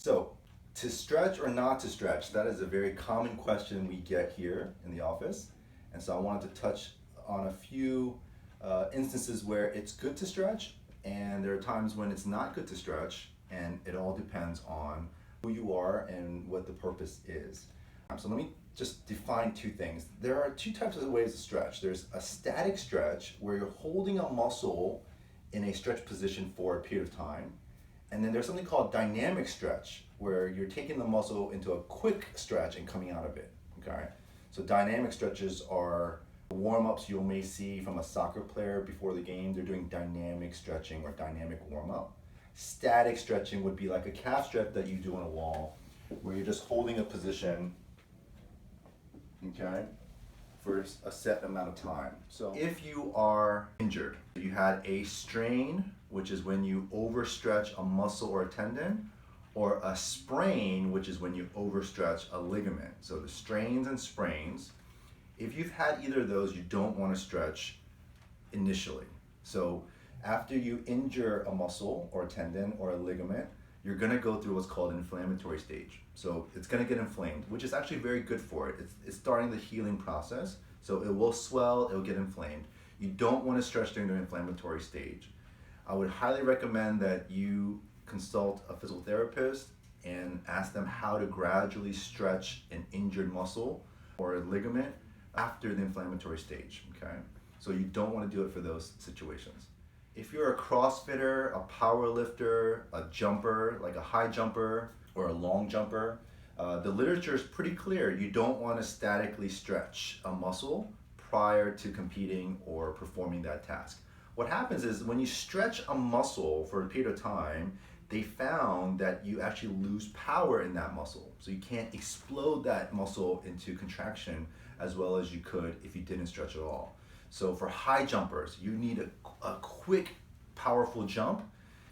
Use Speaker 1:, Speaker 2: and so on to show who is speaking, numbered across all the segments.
Speaker 1: So, to stretch or not to stretch, that is a very common question we get here in the office. And so I wanted to touch on a few instances where it's good to stretch, and there are times when it's not good to stretch, and it all depends on who you are and what the purpose is. So let me just define two things. There are two types of ways to stretch. There's a static stretch where you're holding a muscle in a stretch position for a period of time. And then there's something called dynamic stretch, where you're taking the muscle into a quick stretch and coming out of it, okay? So dynamic stretches are warm-ups you may see from a soccer player before the game. They're doing dynamic stretching or dynamic warm-up. Static stretching would be like a calf stretch that you do on a wall, where you're just holding a position, okay, for a set amount of time. So if you are injured, you had a strain, which is when you overstretch a muscle or a tendon, or a sprain, which is when you overstretch a ligament. So the strains and sprains, if you've had either of those, you don't want to stretch initially. So after you injure a muscle or a tendon or a ligament, you're going to go through what's called an inflammatory stage. So it's going to get inflamed, which is actually very good for it. It's starting the healing process. So it will swell, it will get inflamed. You don't want to stretch during the inflammatory stage. I would highly recommend that you consult a physical therapist and ask them how to gradually stretch an injured muscle or a ligament after the inflammatory stage, okay? So you don't want to do it for those situations. If you're a CrossFitter, a power lifter, a jumper, like a high jumper or a long jumper, the literature is pretty clear. You don't want to statically stretch a muscle prior to competing or performing that task. What happens is when you stretch a muscle for a period of time, they found that you actually lose power in that muscle. So you can't explode that muscle into contraction as well as you could if you didn't stretch at all. So for high jumpers, you need a quick, powerful jump.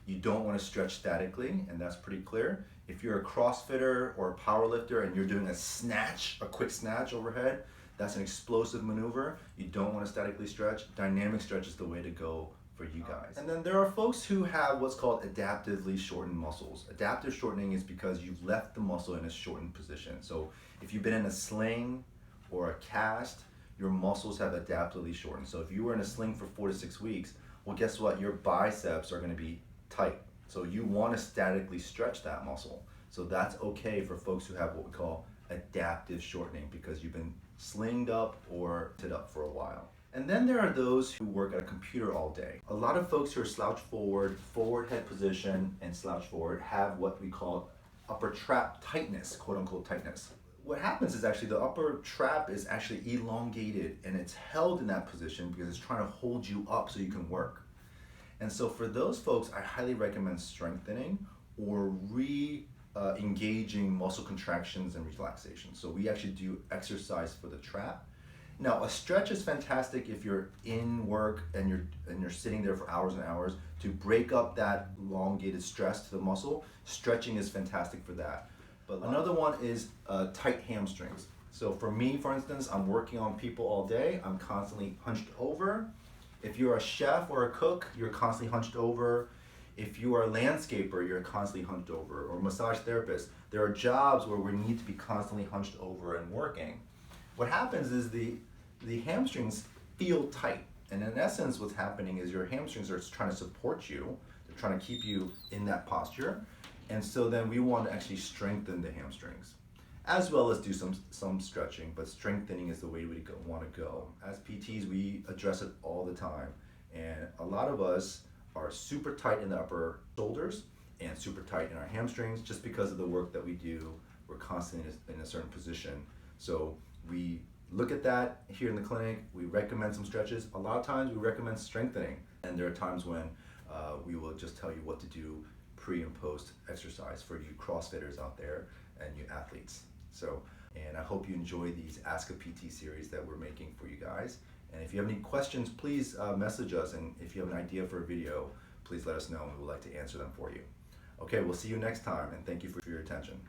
Speaker 1: You don't want to stretch statically, and that's pretty clear. If you're a CrossFitter or a power lifter and you're doing a snatch, a quick snatch overhead, that's an explosive maneuver. You don't want to statically stretch. Dynamic stretch is the way to go for you guys. And then there are folks who have what's called adaptively shortened muscles. Adaptive shortening is because you've left the muscle in a shortened position. So if you've been in a sling or a cast, your muscles have adaptively shortened. So if you were in a sling for 4 to 6 weeks, well, guess what? Your biceps are going to be tight. So you want to statically stretch that muscle. So that's okay for folks who have what we call adaptive shortening, because you've been slinged up or sit up for a while. And then there are those who work at a computer all day. A lot of folks who are slouch forward, forward head position, and slouch forward have what we call upper trap tightness, quote unquote tightness. What happens is actually the upper trap is actually elongated and it's held in that position because it's trying to hold you up so you can work. And so for those folks, I highly recommend strengthening or engaging muscle contractions and relaxation. So we actually do exercise for the trap. Now, a stretch is fantastic if you're in work and you're sitting there for hours and hours to break up that elongated stress to the muscle. Stretching is fantastic for that. But another one is tight hamstrings. So for me, for instance, I'm working on people all day. I'm constantly hunched over. If you're a chef or a cook, you're constantly hunched over. If you are a landscaper, you're constantly hunched over, or massage therapist. There are jobs where we need to be constantly hunched over and working. What happens is the hamstrings feel tight. And in essence, what's happening is your hamstrings are trying to support you. They're trying to keep you in that posture. And so then we want to actually strengthen the hamstrings, as well as do some stretching, but strengthening is the way we want to go. As PTs, we address it all the time. And a lot of us are super tight in the upper shoulders and super tight in our hamstrings just because of the work that we do. We're constantly in a certain position. So we look at that here in the clinic. We recommend some stretches. A lot of times we recommend strengthening. And there are times when we will just tell you what to do pre and post exercise for you CrossFitters out there and you athletes. So, and I hope you enjoy these Ask a PT series that we're making for you guys. And if you have any questions, please message us. And if you have an idea for a video, please let us know and we would like to answer them for you. Okay, we'll see you next time, and thank you for your attention.